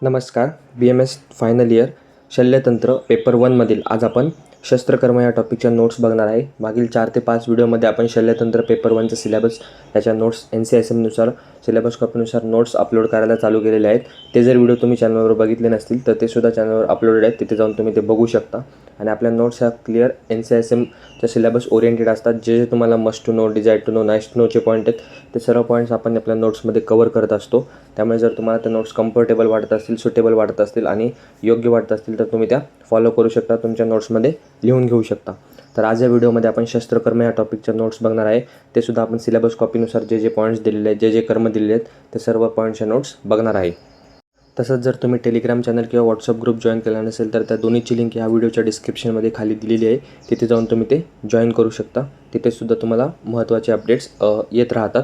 नमस्कार. BMS final year शल्यतंत्र paper 1मधील आज आपण शस्त्रकर्म या टॉपिकच्या नोट्स बघणार आहे. मागील 4 ते 5 व्हिडिओमध्ये आपण शल्यतंत्र पेपर 1चा सिलेबस त्याच्या नोट्स NCSMनुसार सिलेबस कॉपीनुसार नोट्स अपलोड करायला चालू केलेले आहेत. ते जर व्हिडिओ तुम्ही चॅनलवर बघितले नसतील तर ते सुद्धा चॅनलवर अपलोडेड आहेत, तिथे जाऊन तुम्ही ते बघू शकता. आणि आपल्या नोट्स ह्या क्लिअर NCSMच्या सिलेबस ओरिएंटेड असतात. जे तुम्हाला must to know, desire to know, nice to नोचे पॉईंट आहेत ते सर्व पॉईंट्स आपण आपल्या नोट्समध्ये कव्हर करत असतो. त्यामुळे जर तुम्हाला त्या नोट्स कम्फर्टेबल वाटत असतील, सुटेबल वाटत असतील आणि योग्य वाटत असतील तर तुम्ही त्या फॉलो करू शकता, तुमच्या नोट्समध्ये लिहून घेऊ शकता. तर आज या व्हिडिओमध्ये आपण शस्त्रकर्म या टॉपिकच्या नोट्स बघणार आहे. ते सुद्धा आपण सिलेबस कॉपीनुसार जे पॉईंट्स दिलेले आहेत, जे कर्म दिलेले आहेत ते सर्व पॉईंट्सच्या नोट्स बघणार आहे. तसंच जर तुम्ही टेलिग्राम चॅनल किंवा व्हॉट्सअप ग्रुप जॉईन केला नसेल तर त्या दोन्हीची लिंक या व्हिडिओच्या डिस्क्रिप्शनमध्ये खाली दिलेली आहे. तिथे जाऊन तुम्ही ते जॉईन करू शकता. तिथेसुद्धा तुम्हाला महत्त्वाचे अपडेट्स येत राहतात.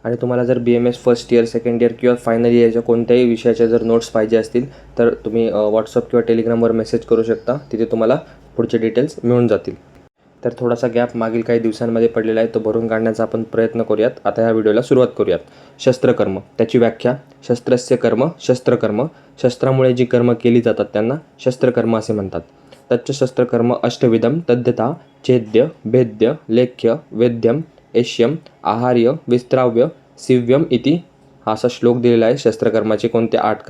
आणि तुम्हाला जर BMS first year, second year किंवा फायनल इयरच्या कोणत्याही विषयाच्या जर नोट्स पाहिजे असतील तर तुम्ही व्हॉट्सअप किंवा टेलिग्रामवर मेसेज करू शकता. तिथे तुम्हाला पुढचे डिटेल्स मिळून जातील. तर थोडासा गॅप मागील काही दिवसांमध्ये पडलेला आहे, तो भरून काढण्याचा आपण प्रयत्न करूयात. आता ह्या व्हिडिओला सुरुवात करूयात. शस्त्रकर्म, त्याची व्याख्या. शस्त्रस्य कर्म, शस्त्रकर्म. शस्त्रामुळे जी कर्म केली जातात त्यांना शस्त्रकर्म असे म्हणतात. तच्च शस्त्रकर्म अष्टविधम तद्यथा छेद्य, भेद्य, लेख्य, वेद्यम, एष्यम, आहार्य, विस्त्राव्य, सिव्यम इति. हा असा श्लोक दिलेला आहे. शस्त्रकर्माचे कोणते 8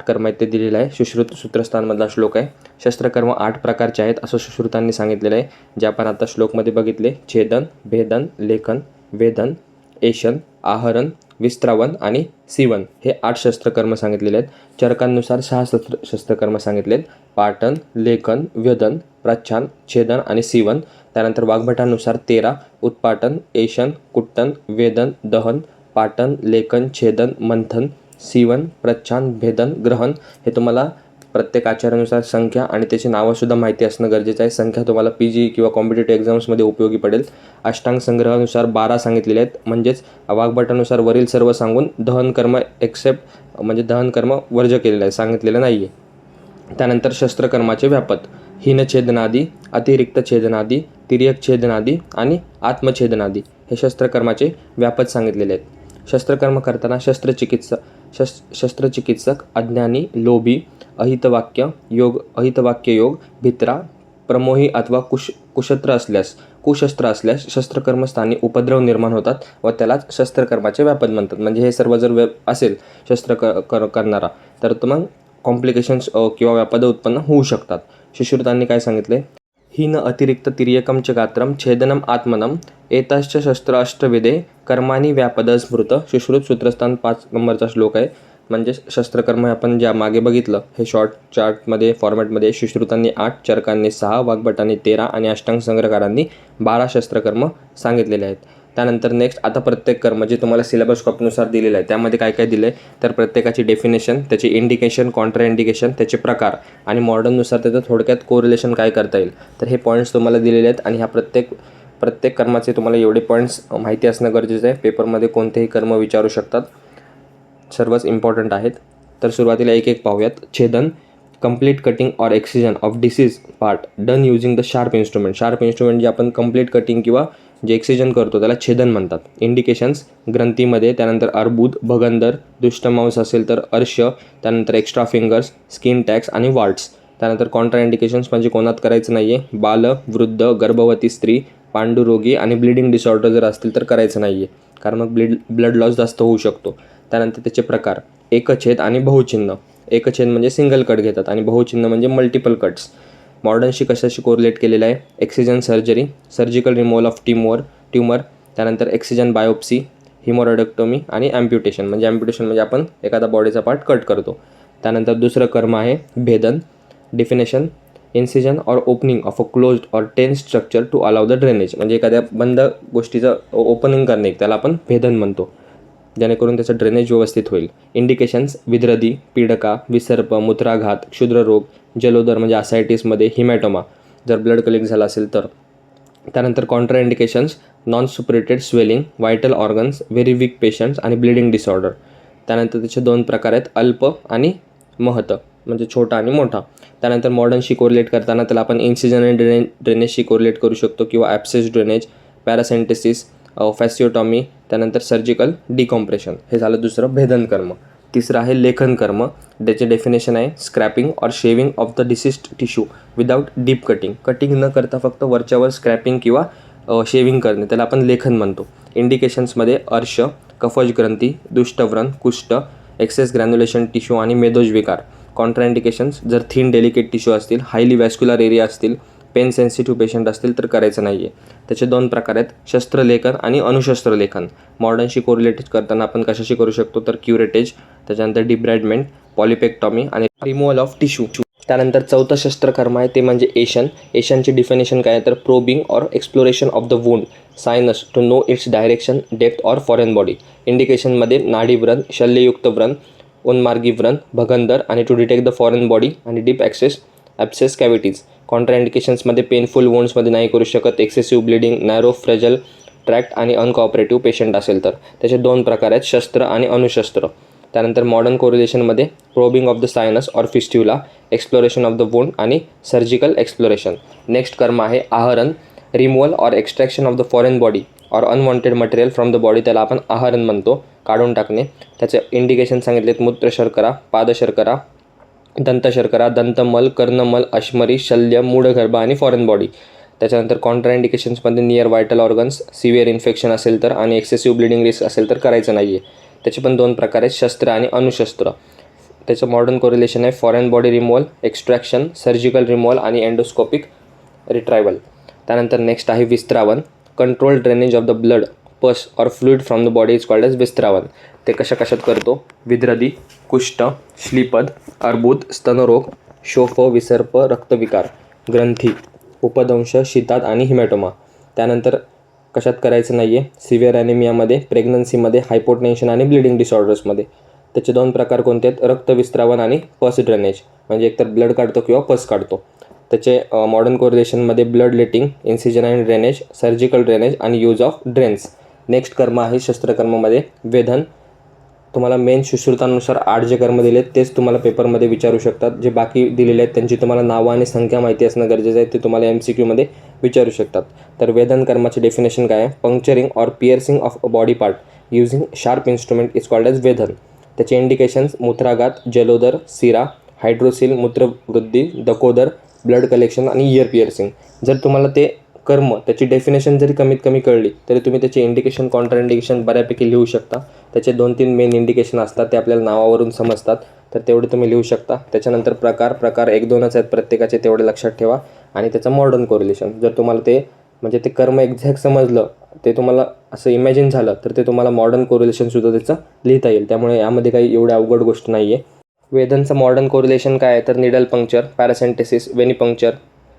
कर्म आहेत ते दिलेलं आहे. सुश्रुत सूत्रस्थानमधला श्लोक आहे. शस्त्रकर्म 8 प्रकारचे आहेत असं सुश्रुतांनी सांगितलेलं आहे, जे आपण आता श्लोकमध्ये बघितले. छेदन, भेदन, लेखन, वेदन, एशन, आहरण, विस्त्रावन आणि सिवन हे 8 शस्त्रकर्म सांगितलेले आहेत. चरकांनुसार 6 शस्त्रकर्म सांगितलेत. पाटन, लेखन, व्यदन, प्रच्छान, छेदन आणि सिवन. त्यानंतर वाग्भटानुसार 13. उत्पाटन, एशन, कुट्टन, वेदन, दहन, पाटन, लेखन, छेदन, मंथन, सिवन, प्रच्छान, भेदन, ग्रहण. हे तुम्हाला प्रत्येक आचार्यानुसार संख्या आणि त्याची नावंसुद्धा माहिती असणं गरजेचं आहे. संख्या तुम्हाला PG किंवा कॉम्पिटेटिव्ह एक्झाम्समध्ये उपयोगी पडेल. अष्टांग संग्रहानुसार 12 सांगितलेले आहेत. म्हणजेच वाग्भटानुसार वरील सर्व सांगून दहन कर्म म्हणजे दहन कर्म वर्ज केलेलं आहे, सांगितलेलं नाही आहे. त्यानंतर शस्त्रकर्माचे व्यापक. हीनछेदनादी, अतिरिक्त छेदनादी, तिर्यक छेदनादी आणि आत्मछेदनादी हे शस्त्रकर्माचे व्यापक सांगितलेले आहेत. शस्त्रकर्म करताना शस्त्रचिकित्सक अज्ञानी, लोभी, अहितवाक्य योग, भित्रा, प्रमोही अथवा कुशस्त्र असल्यास शस्त्रकर्मस्थानी उपद्रव निर्माण होतात व त्यालाच शस्त्रकर्माचे व्यापक म्हणतात. म्हणजे हे सर्व जर असेल करणारा तर मग कॉम्प्लिकेशन्स किंवा व्यापद उत्पन्न होऊ शकतात. सुश्रुतांनी काय सांगितले? हीन अतिरिक्त तिर्यकम च गात्रम छेदनम आत्मनम एतश्च शस्त्र अष्टविधे कर्मानी व्यापद स्मृत. सुश्रुत सूत्रस्थान 5 नंबरचा श्लोक आहे. म्हणजे शस्त्रकर्म आपण ज्या मागे बघितलं हे शॉर्ट चार्टमध्ये फॉर्मॅटमध्ये सुश्रुतांनी 8, चरकांनी 6, वाग्भटांनी 13 आणि अष्टांग संग्रहकारांनी 12 शस्त्रकर्म सांगितलेले आहेत. त्यानंतर नेक्स्ट आता प्रत्येक कर्म जे तुम्हाला सिलेबस कॉपीनुसार दिलेलं आहे त्यामध्ये काय काय दिलं आहे तर प्रत्येकाची डेफिनेशन, त्याची इंडिकेशन, कॉन्ट्रा इंडिकेशन, त्याचे प्रकार आणि मॉडर्ननुसार त्याचं थोडक्यात कोरिलेशन काय करता येईल. तर हे पॉईंट्स तुम्हाला दिलेले आहेत आणि ह्या प्रत्येक कर्माचे तुम्हाला एवढे पॉईंट्स माहिती असणं गरजेचं आहे. पेपरमध्ये कोणतेही कर्म विचारू शकतात, सर्वच इम्पॉर्टंट आहेत. तर सुरुवातीला एक पाहूयात. छेदन, complete cutting or excision of disease part done using the sharp instrument. Sharp instrument जे आपण कंप्लीट कटिंग किंवा जे एक्सिजन करतो त्याला छेदन म्हणतात. इंडिकेशन्स ग्रंथीमध्ये, त्यानंतर अर्बुद, भगंदर, दुष्टमांस असेल तर अर्श, त्यानंतर एक्स्ट्रा फिंगर्स, स्किन टॅक्स आणि वार्ट्स. त्यानंतर कॉन्ट्रा इंडिकेशन्स म्हणजे कोणात करायचं नाही आहे. बाल, वृद्ध, गर्भवती स्त्री, पांडुरोगी आणि ब्लिडिंग डिसऑर्डर जर असतील तर करायचं नाही आहे, कारण मग ब्लड लॉस जास्त होऊ शकतो. त्यानंतर त्याचे प्रकार. एकछेद आणि बहुचिन्ह. एकछेद म्हणजे सिंगल कट घेतात आणि बहुचिन्ह म्हणजे मल्टिपल कट्स. मॉडर्नशी कशाशी कोरिलेट केलेलं आहे? Excision surgery, surgical removal of tumour, त्यानंतर एक्सिजन बायोप्सी, हिमोरेडक्टोमी आणि ॲम्प्युटेशन. म्हणजे आपण एखादा बॉडीचा पार्ट कट करतो. त्यानंतर दुसरं कर्म आहे भेदन. Definition, incision or opening of a closed or tense structure to allow the drainage. म्हणजे एखाद्या बंद गोष्टीचं ओपनिंग करणे त्याला आपण भेदन म्हणतो, जेणेकरून त्याचं ड्रेनेज व्यवस्थित होईल. इंडिकेशन्स विद्रदी, पीडका, विसर्प, मूत्राघात, क्षुद्ररोग, जलोदर म्हणजे असायटिसमध्ये, हिमॅटोमा जर ब्लड कलेक्ट झाला असेल तर. त्यानंतर contraindications non suppurated swelling, vital organs, very weak patients आणि ब्लिडिंग डिसऑर्डर. त्यानंतर त्याचे 2 प्रकार आहेत, अल्प आणि महत म्हणजे छोटा आणि मोठा. त्यानंतर मॉडर्नशी कोरिलेट करताना त्याला आपण इन्सिजन आणि ड्रेनेजशी कोरिलेट करू शकतो किंवा ॲप्सेस ड्रेनेज, पॅरासेंटेसिस, फॅसिओटॉमी, त्यानंतर सर्जिकल डिकॉम्प्रेशन. हे झालं दुसरं भेदन कर्म. तिसरं आहे लेखन कर्म. त्याचे डेफिनेशन आहे scraping or shaving of the diseased tissue without deep cutting. Cutting न करता फक्त वरच्यावर स्क्रॅपिंग किंवा शेविंग करणे, त्याला आपण लेखन म्हणतो. इंडिकेशन्समध्ये अर्श, कफज ग्रंथी, दुष्टव्रण, कुष्ठ, एक्सेस ग्रॅन्युलेशन टिश्यू आणि मेदोज विकार. कॉन्ट्राइंडिकेशन्स जर थिन डेलिकेट टिश्यू असतील, हायली वॅस्क्युलर एरिया असतील, पेन सेन्सिटिव्ह पेशंट असतील तर करायचं नाही आहे. त्याचे 2 प्रकार आहेत, शस्त्रलेखन आणि अणुशस्त्र लेखन. मॉडर्नशी कोरिलेटेड करताना आपण कशाशी करू शकतो तर क्युरेटेज, त्याच्यानंतर डिब्राइडमेंट, पॉलिपेक्टॉमी आणि रिमूव्हल ऑफ टिश्यू. त्यानंतर चौथं शस्त्रकर्म आहे ते म्हणजे एशन. एशनची डिफिनेशन काय आहे तर probing or exploration of the wound sinus to know its direction, depth or foreign body. इंडिकेशनमध्ये नाडीव्रण, शल्ययुक्त व्रण, उन्मार्गी व्रण, भगंदर आणि to detect the foreign body आणि डीप ॲब्सेस कॅव्हिटीज. कॉन्ट्राइंडिकेशन्समध्ये पेनफुल वुंड्समध्ये नाही करू शकत, excessive bleeding, narrow fragile tract आणि अनकॉपरेटिव्ह पेशंट असेल तर. त्याचे 2 प्रकार आहेत, शस्त्र आणि अणुशस्त्र. त्यानंतर मॉडर्न कोरिलेशनमध्ये probing of the sinus or fistula, exploration of the wound आणि सर्जिकल एक्सप्लोरेशन. नेक्स्ट कर्म आहे आहरण, removal or extraction of the foreign body or unwanted material from the body, त्याला आपण आहरण म्हणतो, काढून टाकणे. त्याचे इंडिकेशन सांगितलेत मूत्रशर्करा, पादशर्करा, दंतशर्करा, दंतमल, कर्णमल, अश्मरी, शल्य, मूढगर्भ आणि फॉरेन बॉडी. त्याच्यानंतर कॉन्ट्राइंडिकेशन्समध्ये near vital organs, severe infection असेल तर आणि एक्सेसिव्ह ब्लिडिंग रिस्क असेल तर करायचं नाही आहे. त्याचे पण 2 प्रकार आहेत, शस्त्र आणि अणुशस्त्र. त्याचं मॉडर्न कोरिलेशन आहे foreign body removal, extraction, surgical removal आणि एंडोस्कोपिक रिट्रायवल. त्यानंतर नेक्स्ट आहे विस्त्रावन, control drainage of the blood, pus or fluid from the body is called as विस्त्रावन. ते कशात करतो, विद्रदी, कुष्ठ, श्लीपद, अर्बुद, स्तनरोग, शोफ, विसर्प, रक्तविकार, ग्रंथी, उपदंश, शीतात आणि हिमॅटोमा. त्यानंतर कशात करायचं नाही आहे, सिव्हिअर ॲनिमियामध्ये, प्रेग्नन्सीमध्ये, हायपोटेन्शन आणि ब्लिडिंग डिसऑर्डर्समध्ये. त्याचे 2 प्रकार कोणते आहेत, रक्तविस्त्रावन आणि पस ड्रेनेज, म्हणजे एकतर ब्लड काढतो किंवा पस काढतो. त्याचे मॉडर्न कोरिलेशनमध्ये blood letting, incision and drainage, surgical drainage आणि यूज ऑफ ड्रेन्स. नेक्स्ट कर्म आहे शस्त्रकर्ममध्ये वेधन. तुम्हाला मेन सुश्रुतानुसार 8 जे कर्म दिलेत तेच तुम्हाला पेपरमध्ये विचारू शकतात. जे बाकी दिलेले आहेत त्यांची तुम्हाला नावं आणि संख्या माहिती असणं गरजेचं आहे, ते तुम्हाला MCQमध्ये विचारू शकतात. तर वेधन कर्माचे डेफिनेशन काय आहे, puncturing or piercing of a body part using sharp instrument is called as वेधन. त्याचे इंडिकेशन्स मूत्राघात, जलोदर, सिरा, हायड्रोसिल, मूत्रवृद्धी, दकोदर, ब्लड कलेक्शन आणि इयर पिअर्सिंग. जर तुम्हाला ते कर्म त्याची डेफिनेशन जरी कमीत कमी कळली तरी तुम्ही त्याचे इंडिकेशन, कॉन्ट्राइंडिकेशन बऱ्यापैकी लिहू शकता. त्याचे 2-3 मेन इंडिकेशन असतात, ते आपल्याला नावावरून समजतात, तर तेवढे तुम्ही लिहू शकता. त्याच्यानंतर प्रकार 1-2च आहेत प्रत्येकाचे, तेवढे लक्षात ठेवा. आणि त्याचं मॉडर्न कोरिलेशन, जर तुम्हाला ते म्हणजे ते कर्म एक्झॅक्ट समजलं, ते तुम्हाला असं इमॅजिन झालं तर ते तुम्हाला मॉडर्न कोरिलेशनसुद्धा त्याचं लिहिता येईल. त्यामुळे यामध्ये काही एवढी अवघड गोष्ट नाही आहे. वेधनचं मॉडर्न कोरिलेशन काय आहे तर निडल पंक्चर, पॅरासेंटेसिस, वेनिपंक्चर,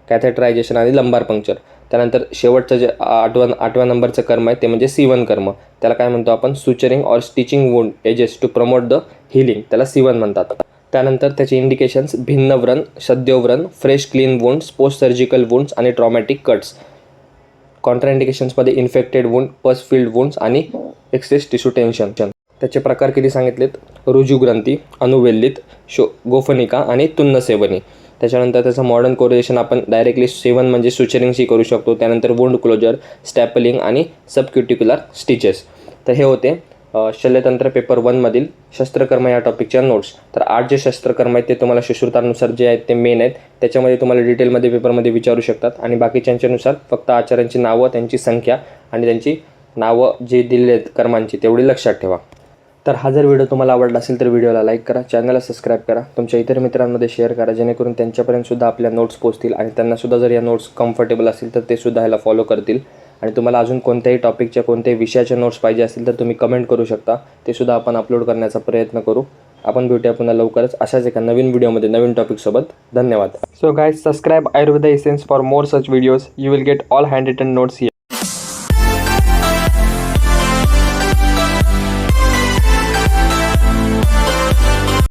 कॅथेटरायझेशन आणि लंबार पंक्चर. त्यानंतर शेवटचं जे 8व्या नंबरचं कर्म आहे ते म्हणजे C1 कर्म. त्याला काय म्हणतो आपण, suturing or stitching wound edges to promote the healing, त्याला C1 म्हणतात. त्यानंतर त्याचे इंडिकेशन्स भिन्न व्रण, सद्योव्रण, fresh clean wounds, post surgical wounds आणि ट्रॉमॅटिक कट्स. कॉन्ट्राइंडिकेशन्समध्ये infected wound, pus filled wounds आणि एक्सेस टिश्यू टेन्शन. त्याचे प्रकार किती सांगितलेत, रुजुग्रंथी, अनुवेल्लित, गोफनिका आणि तुन्नसेवनी. त्याच्यानंतर त्याचं मॉडर्न कोरिलेशन आपण डायरेक्टली 7 म्हणजे सुचरिंगशी करू शकतो. त्यानंतर वुंड क्लोजर, स्टॅपलिंग आणि सबक्युटिक्युलर स्टिचेस. तर हे होते शल्यतंत्र पेपर 1मधील शस्त्रकर्म या टॉपिकच्या नोट्स. तर 8 जे शस्त्रकर्म आहेत ते तुम्हाला सुश्रुतानुसार जे आहेत ते मेन आहेत, त्याच्यामध्ये तुम्हाला डिटेलमध्ये पेपरमध्ये विचारू शकतात. आणि बाकीच्यांच्यानुसार फक्त आचार्यांची नावं, त्यांची संख्या आणि त्यांची नावं जे दिलेले आहेत कर्मांची तेवढी लक्षात ठेवा. तर हा जर व्हिडिओ तुम्हाला आवडला असेल तर व्हिडिओला लाईक करा, चॅनलला सबस्क्राईब करा, तुमच्या इतर मित्रांमध्ये शेअर करा, जेणेकरून त्यांच्यापर्यंतसुद्धा आपल्या नोट्स पोहोचतील आणि त्यांनासुद्धा जर या नोट्स कम्फर्टेबल असतील तर ते सुद्धा ह्याला फॉलो करतील. आणि तुम्हाला अजून कोणत्याही टॉपिकच्या, कोणत्याही विषयाच्या नोट्स पाहिजे असतील तर तुम्ही कमेंट करू शकता, ते सुद्धा आपण अपलोड करण्याचा प्रयत्न करू. आपण भेटूया पुन्हा लवकरच अशाच एका नवीन व्हिडिओमध्ये नवीन टॉपिकसोबत. धन्यवाद. So guys, subscribe Ayurveda essence for more such videos. You will get all hand written notes here.